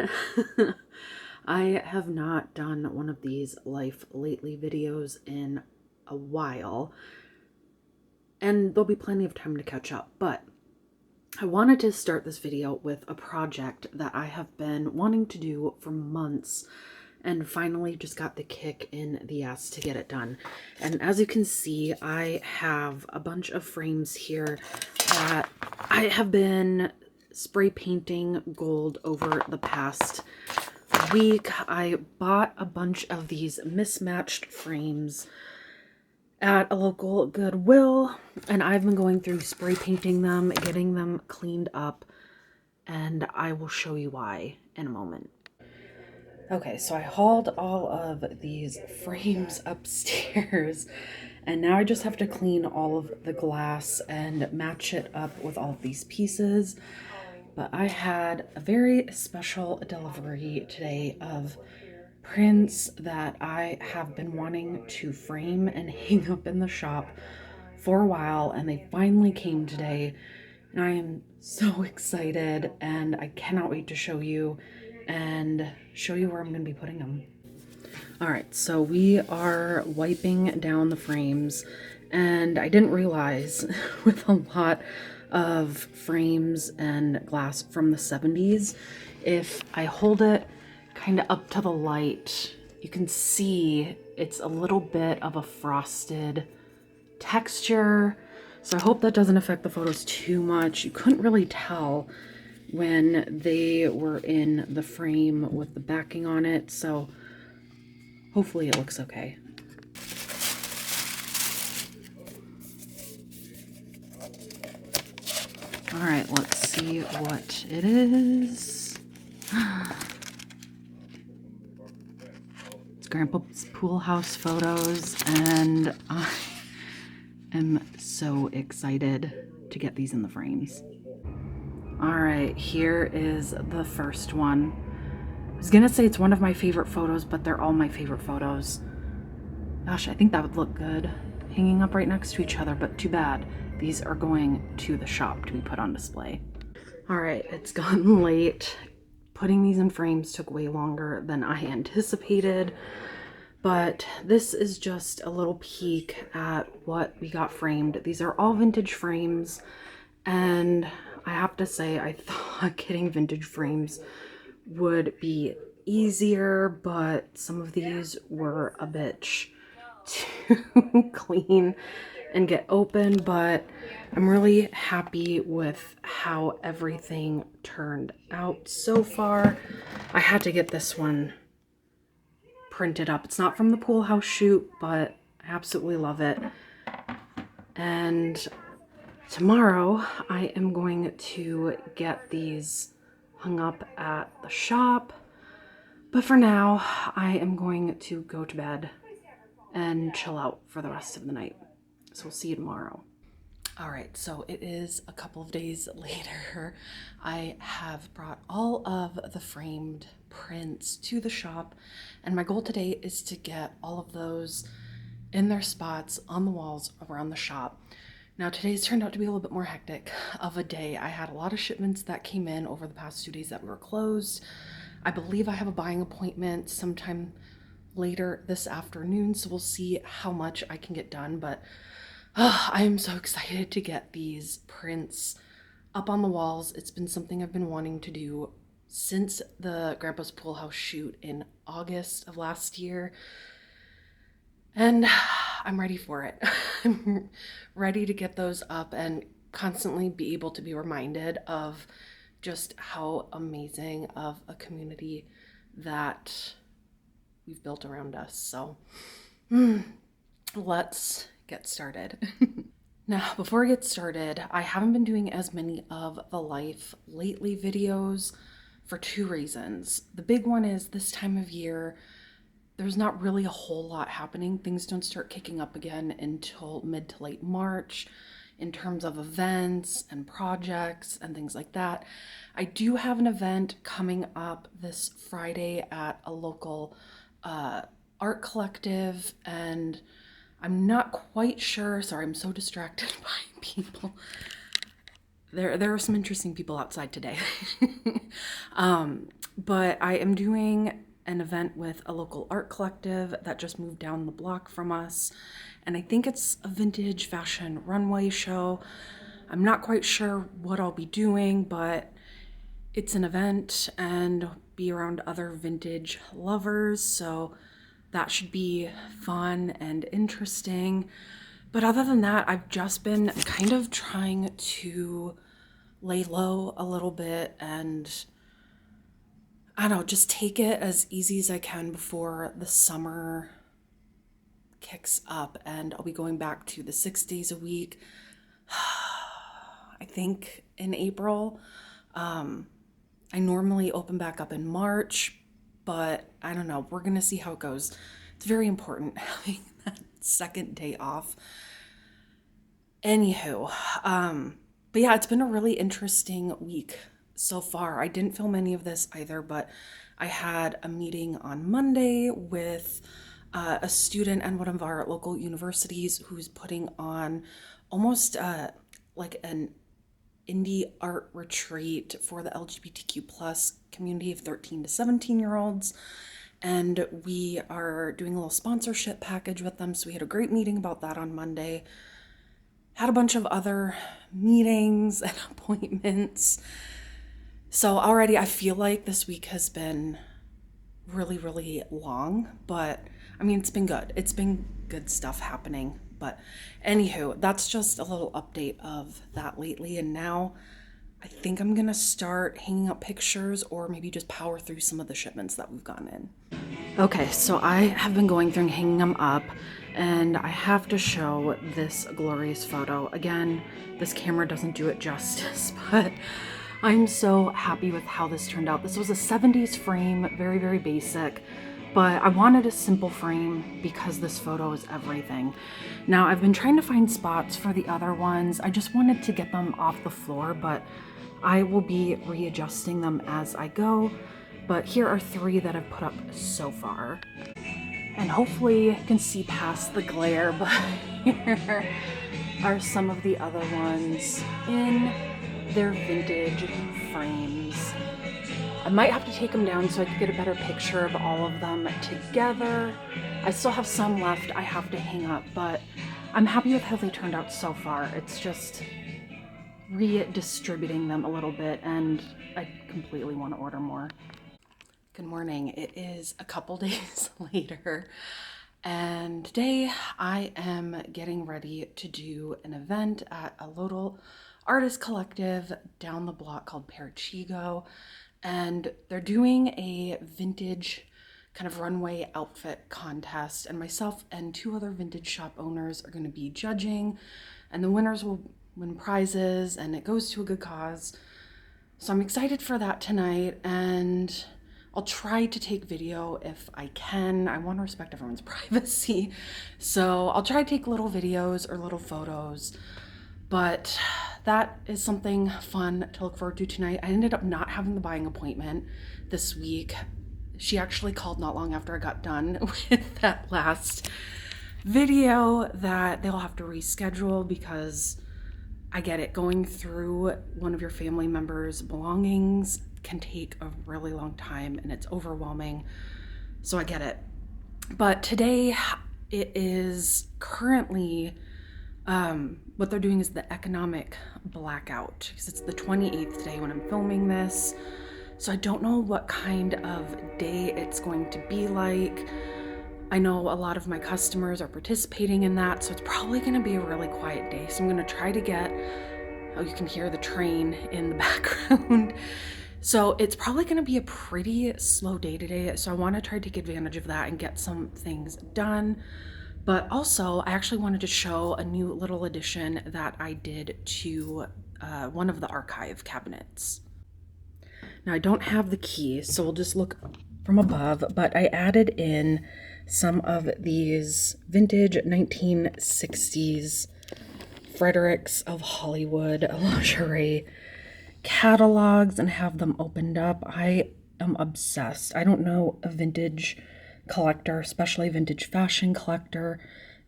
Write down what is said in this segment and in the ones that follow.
everyone. I have not done one of these Life Lately videos in a while, and there'll be plenty of time to catch up, but I wanted to start this video with a project that I have been wanting to do for months and finally just got the kick in the ass to get it done. And as you can see, I have a bunch of frames here that I have been spray painting gold over the past week. I bought a bunch of these mismatched frames at a local Goodwill, and I've been going through spray painting them, getting them cleaned up, and I will show you why in a moment. Okay, so I hauled all of these frames upstairs, and now I just have to clean all of the glass and match it up with all of these pieces. But I had a very special delivery today of prints that I have been wanting to frame and hang up in the shop for a while, and they finally came today, and I am so excited, and I cannot wait to show you where I'm going to be putting them. All right, so we are wiping down the frames, and I didn't realize with a lot of frames and glass from the 70s, if I hold it kind of up to the light, you can see it's a little bit of a frosted texture. So I hope that doesn't affect the photos too much. You couldn't really tell when they were in the frame with the backing on it, so hopefully it looks okay. All right, let's see what it is. It's Grandpa's pool house photos, and I am so excited to get these in the frames. All right, here is the first one. I was gonna say it's one of my favorite photos, but they're all my favorite photos. Gosh, I think that would look good hanging up right next to each other, but too bad. These are going to the shop to be put on display. All right, it's gotten late. Putting these in frames took way longer than I anticipated, but this is just a little peek at what we got framed. These are all vintage frames, and I have to say, I thought getting vintage frames would be easier, but some of these were a bitch to clean and get open, but I'm really happy with how everything turned out so far. I had to get this one printed up. It's not from the pool house shoot, but I absolutely love it. And tomorrow I am going to get these hung up at the shop, but for now I am going to go to bed and chill out for the rest of the night. So we'll see you tomorrow. All right, so it is a couple of days later. I have brought all of the framed prints to the shop, and my goal today is to get all of those in their spots on the walls around the shop. Now, today's turned out to be a little bit more hectic of a day. I had a lot of shipments that came in over the past 2 days that we were closed. I believe I have a buying appointment sometime later this afternoon, so we'll see how much I can get done, but I am so excited to get these prints up on the walls. It's been something I've been wanting to do since the Grandpa's Pool House shoot in August of last year, and I'm ready for it. I'm ready to get those up and constantly be able to be reminded of just how amazing of a community that we've built around us. So let's get started. Now, before I get started, I haven't been doing as many of the Life Lately videos for 2 reasons. The big one is this time of year, there's not really a whole lot happening. Things don't start kicking up again until mid to late March in terms of events and projects and things like that. I do have an event coming up this Friday at a local art collective, and I'm not quite sure, sorry, I'm so distracted by people. there are some interesting people outside today. But I am doing an event with a local art collective that just moved down the block from us. And I think it's a vintage fashion runway show. I'm not quite sure what I'll be doing, but it's an event and be around other vintage lovers. So that should be fun and interesting. But other than that, I've just been kind of trying to lay low a little bit and I don't know, just take it as easy as I can before the summer kicks up and I'll be going back to the 6 days a week. I think in April. I normally open back up in March, but I don't know. We're going to see how it goes. It's very important having that second day off. Anywho, but yeah, it's been a really interesting week so far. I didn't film any of this either, but I had a meeting on Monday with a student at one of our local universities who's putting on almost like an indie art retreat for the LGBTQ plus community of 13 to 17 year olds. And we are doing a little sponsorship package with them. So we had a great meeting about that on Monday. Had a bunch of other meetings and appointments. So already I feel like this week has been really, really long, but I mean, it's been good. It's been good stuff happening. But anywho, that's just a little update of that lately. And now I think I'm going to start hanging up pictures or maybe just power through some of the shipments that we've gotten in. Okay, so I have been going through and hanging them up and I have to show this glorious photo. Again, this camera doesn't do it justice, but I'm so happy with how this turned out. This was a 70s frame, very, very basic. But I wanted a simple frame because this photo is everything. Now, I've been trying to find spots for the other ones. I just wanted to get them off the floor, but I will be readjusting them as I go. But here are 3 that I've put up so far. And hopefully you can see past the glare, but here are some of the other ones in their vintage frames. I might have to take them down so I can get a better picture of all of them together. I still have some left I have to hang up, but I'm happy with how they turned out so far. It's just redistributing them a little bit, and I completely want to order more. Good morning. It is a couple days later, and today I am getting ready to do an event at a local artist collective down the block called Parachigo. And they're doing a vintage kind of runway outfit contest, and myself and 2 other vintage shop owners are going to be judging, and the winners will win prizes, and it goes to a good cause. So I'm excited for that tonight, and I'll try to take video if I can. I want to respect everyone's privacy, so I'll try to take little videos or little photos. But that is something fun to look forward to tonight. I ended up not having the buying appointment this week. She actually called not long after I got done with that last video that they'll have to reschedule because I get it. Going through one of your family members' belongings can take a really long time and it's overwhelming. So I get it. But today it is currently what they're doing is the economic blackout because it's the 28th today when I'm filming this. So I don't know what kind of day it's going to be like. I know a lot of my customers are participating in that, so it's probably going to be a really quiet day. So I'm going to try to get, oh, you can hear the train in the background. So it's probably going to be a pretty slow day today. So I want to try to take advantage of that and get some things done. But also, I actually wanted to show a new little addition that I did to one of the archive cabinets. Now, I don't have the key, so we'll just look from above, but I added in some of these vintage 1960s Fredericks of Hollywood lingerie catalogs and have them opened up. I am obsessed. I don't know a vintage collector, especially vintage fashion collector,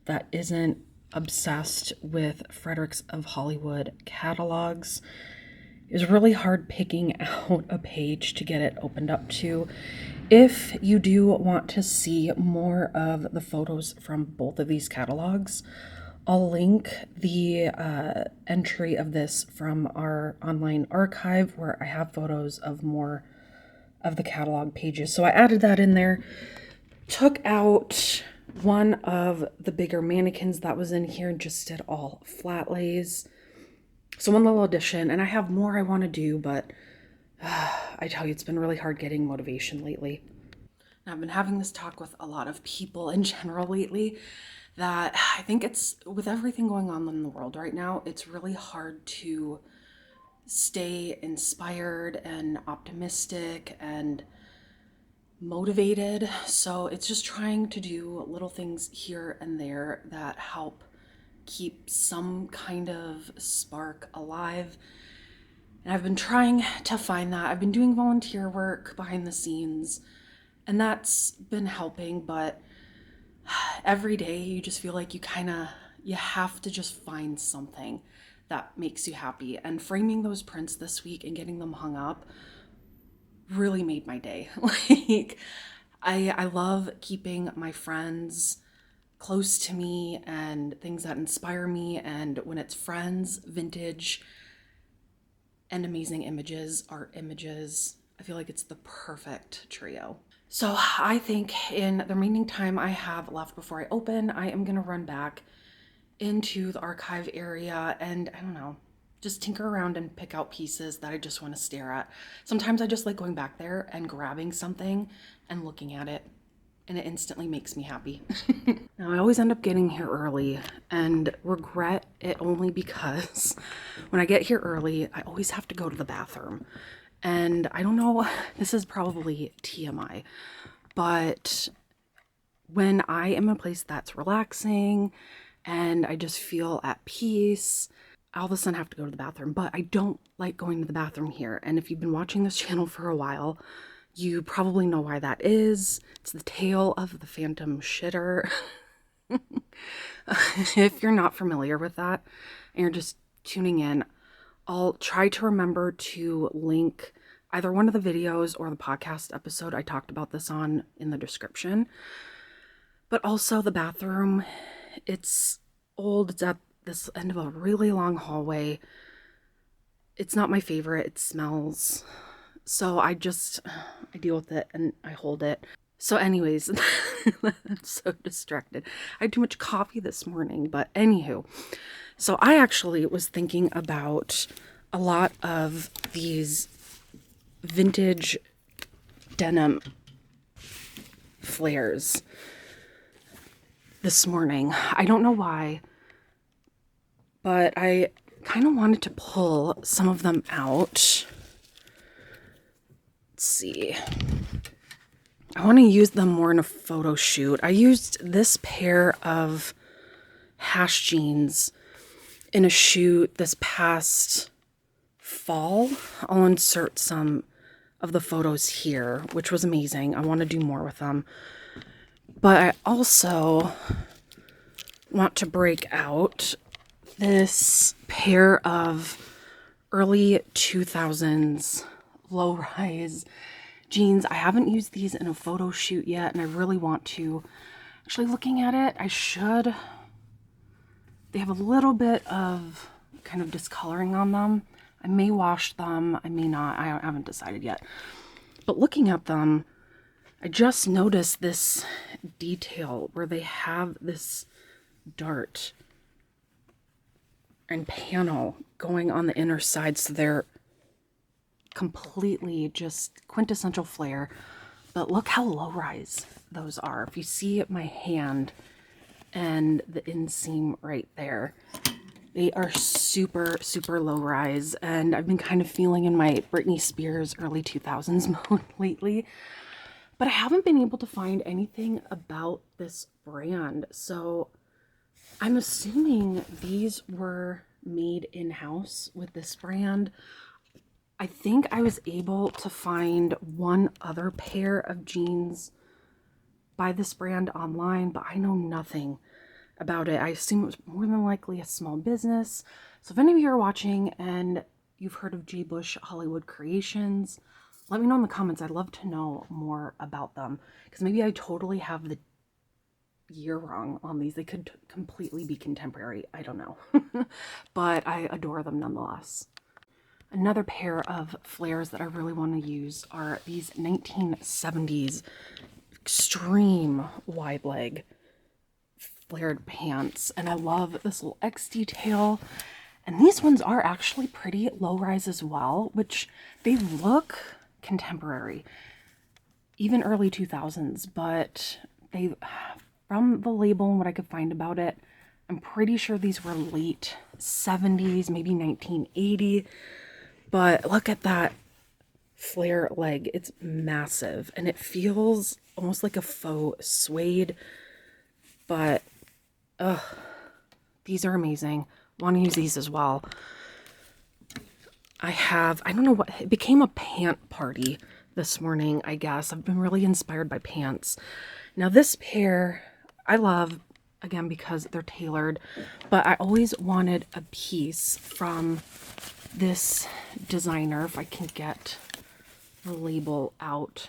that isn't obsessed with Frederick's of Hollywood catalogs. It was really hard picking out a page to get it opened up to. If you do want to see more of the photos from both of these catalogs, I'll link the entry of this from our online archive where I have photos of more of the catalog pages. So I added that in there, took out one of the bigger mannequins that was in here and just did all flat lays. So one little addition, and I have more I want to do, but I tell you, it's been really hard getting motivation lately. And I've been having this talk with a lot of people in general lately that I think it's, with everything going on in the world right now, it's really hard to stay inspired and optimistic and motivated. So it's just trying to do little things here and there that help keep some kind of spark alive. And I've been trying to find that. I've been doing volunteer work behind the scenes, and that's been helping, but every day you just feel like you have to just find something that makes you happy. And framing those prints this week and getting them hung up really made my day. Like, I love keeping my friends close to me and things that inspire me. And when it's friends, vintage, and amazing images, art images, I feel like it's the perfect trio. So I think in the remaining time I have left before I open, I am going to run back into the archive area and, I don't know, just tinker around and pick out pieces that I just want to stare at. Sometimes I just like going back there and grabbing something and looking at it, and it instantly makes me happy. Now, I always end up getting here early and regret it only because when I get here early, I always have to go to the bathroom. And I don't know, this is probably TMI, but when I am in a place that's relaxing and I just feel at peace, I all of a sudden have to go to the bathroom. But I don't like going to the bathroom here. And if you've been watching this channel for a while, you probably know why that is. It's the tale of the phantom shitter. If you're not familiar with that and you're just tuning in, I'll try to remember to link either one of the videos or the podcast episode I talked about this on in the description. But also the bathroom, it's old. It's at this end of a really long hallway. It's not my favorite. It smells. So I deal with it and I hold it. So anyways, I'm so distracted. I had too much coffee this morning, but anywho. So I actually was thinking about a lot of these vintage denim flares this morning. I don't know why, but I kind of wanted to pull some of them out. Let's see. I want to use them more in a photo shoot. I used this pair of hash jeans in a shoot this past fall. I'll insert some of the photos here, which was amazing. I want to do more with them. But I also want to break out this pair of early 2000s low-rise jeans. I haven't used these in a photo shoot yet, and I really want to. Actually, looking at it, I should. They have a little bit of kind of discoloring on them. I may wash them, I may not. I haven't decided yet. But looking at them, I just noticed this detail where they have this dart and panel going on the inner side, so they're completely just quintessential flare. But look how low-rise those are. If you see my hand and the inseam right there, they are super, super low-rise. And I've been kind of feeling in my Britney Spears early 2000s mode lately. But I haven't been able to find anything about this brand. So I'm assuming these were made in-house with this brand. I think I was able to find one other pair of jeans by this brand online, but I know nothing about it. I assume it was more than likely a small business. So if any of you are watching and you've heard of J. Bush Hollywood Creations, let me know in the comments. I'd love to know more about them, because maybe I totally have the year wrong on these. They could completely be contemporary. I don't know. But I adore them nonetheless. Another pair of flares that I really want to use are these 1970s extreme wide leg flared pants. And I love this little X detail. And these ones are actually pretty low rise as well, which they look contemporary, even early 2000s, but they, from the label and what I could find about it, I'm pretty sure these were late 70s, maybe 1980. But look at that flare leg. It's massive and it feels almost like a faux suede, but these are amazing. Want to use these as well. I don't know what, it became a pant party this morning, I guess. I've been really inspired by pants. Now this pair I love, again, because they're tailored, but I always wanted a piece from this designer, if I can get the label out.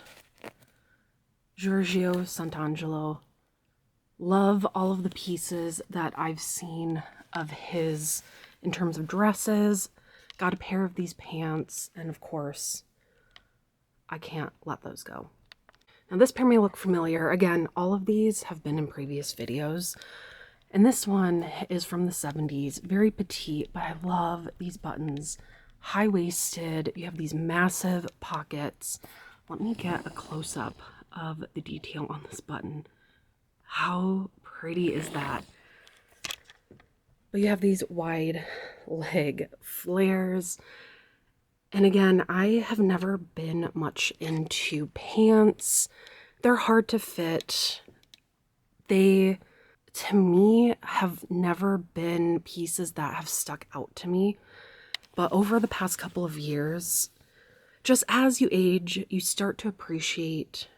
Giorgio Sant'Angelo. Love all of the pieces that I've seen of his in terms of dresses. Got a pair of these pants, and of course, I can't let those go. Now this pair may look familiar. Again, all of these have been in previous videos. And this one is from the 70s, very petite, but I love these buttons. High-waisted, you have these massive pockets. Let me get a close-up of the detail on this button. How pretty is that? But you have these wide leg flares. And again, I have never been much into pants. They're hard to fit. They, to me, have never been pieces that have stuck out to me. But over the past couple of years, just as you age, you start to appreciate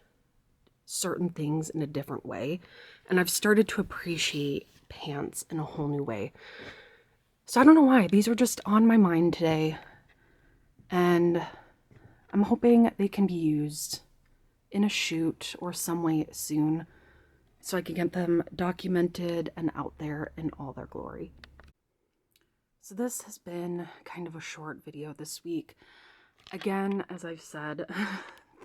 certain things in a different way. And I've started to appreciate pants in a whole new way. So I don't know why. These were just on my mind today. And I'm hoping they can be used in a shoot or some way soon, so I can get them documented and out there in all their glory. So this has been kind of a short video this week. Again, as I've said,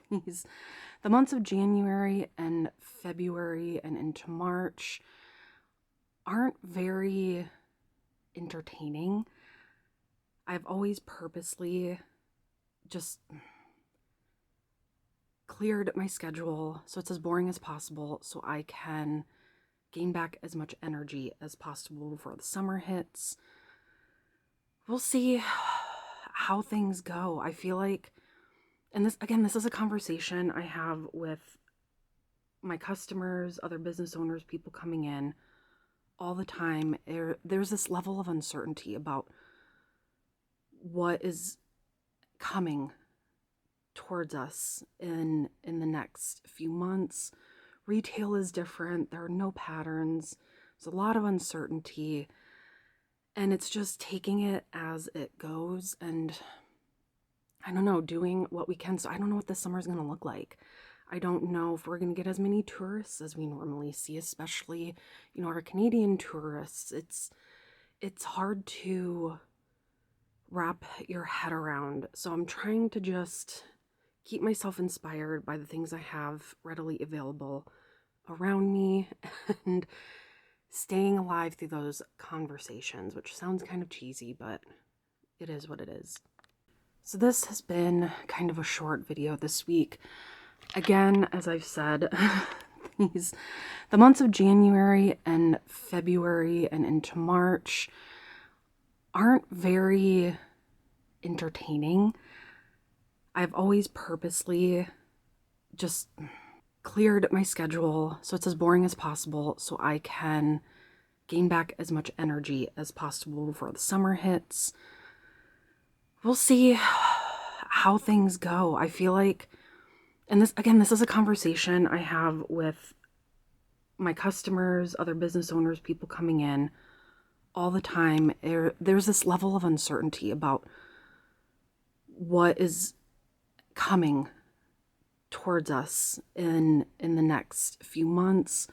the months of January and February and into March aren't very entertaining. I've always purposely just cleared my schedule so it's as boring as possible so I can gain back as much energy as possible before the summer hits. We'll see how things go. I feel like, and this is a conversation I have with my customers, other business owners, people coming in all the time. There's this level of uncertainty about what is coming towards us in the next few months. Retail is different. There are no patterns. There's a lot of uncertainty, and it's just taking it as it goes, and I don't know, doing what we can. So I don't know what this summer is going to look like. I don't know if we're going to get as many tourists as we normally see, especially, our Canadian tourists. It's hard to wrap your head around. So I'm trying to just keep myself inspired by the things I have readily available around me and staying alive through those conversations, which sounds kind of cheesy, but it is what it is. So this has been kind of a short video this week. Again, as I've said, the months of January and February and into March aren't very entertaining. I've always purposely just cleared my schedule so it's as boring as possible so I can gain back as much energy as possible before the summer hits. We'll see how things go. I feel like, and this is a conversation I have with my customers, other business owners, people coming in all the time, there's this level of uncertainty about what is coming towards us in the next few months.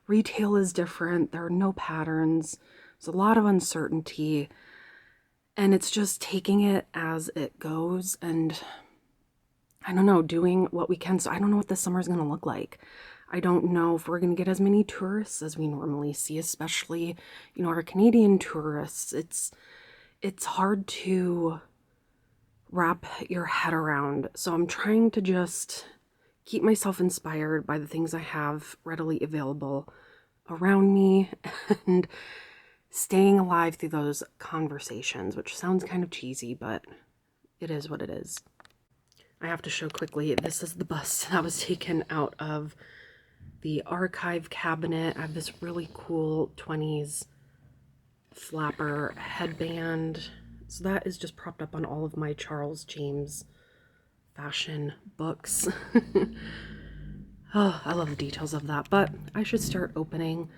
Retail is different. There are no patterns. There's a lot of uncertainty, and it's just taking it as it goes, and I don't know, doing what we can. So I don't know what this summer is going to look like. I don't know if we're going to get as many tourists as we normally see, especially, you know, our Canadian tourists. It's hard to wrap your head around. So I'm trying to just keep myself inspired by the things I have readily available around me and staying alive through those conversations, which sounds kind of cheesy, but it is what it is. I have to show quickly, this is the bust that was taken out of the archive cabinet. I have this really cool 20s flapper headband. So that is just propped up on all of my Charles James fashion books. Oh, I love the details of that, but I should start opening.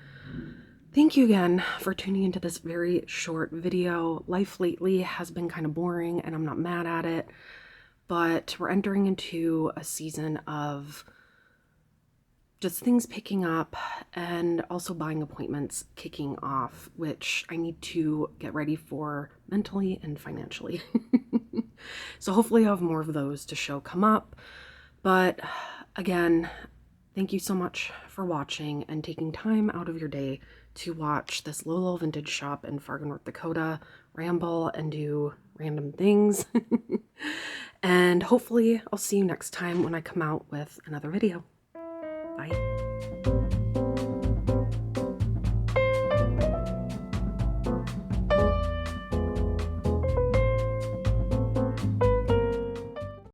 Thank you again for tuning into this very short video. Life lately has been kind of boring and I'm not mad at it, but we're entering into a season of just things picking up and also buying appointments kicking off, which I need to get ready for mentally and financially. So hopefully I'll have more of those to show come up. But again, thank you so much for watching and taking time out of your day to watch this little vintage shop in Fargo, North Dakota ramble and do random things. And hopefully I'll see you next time when I come out with another video. Bye.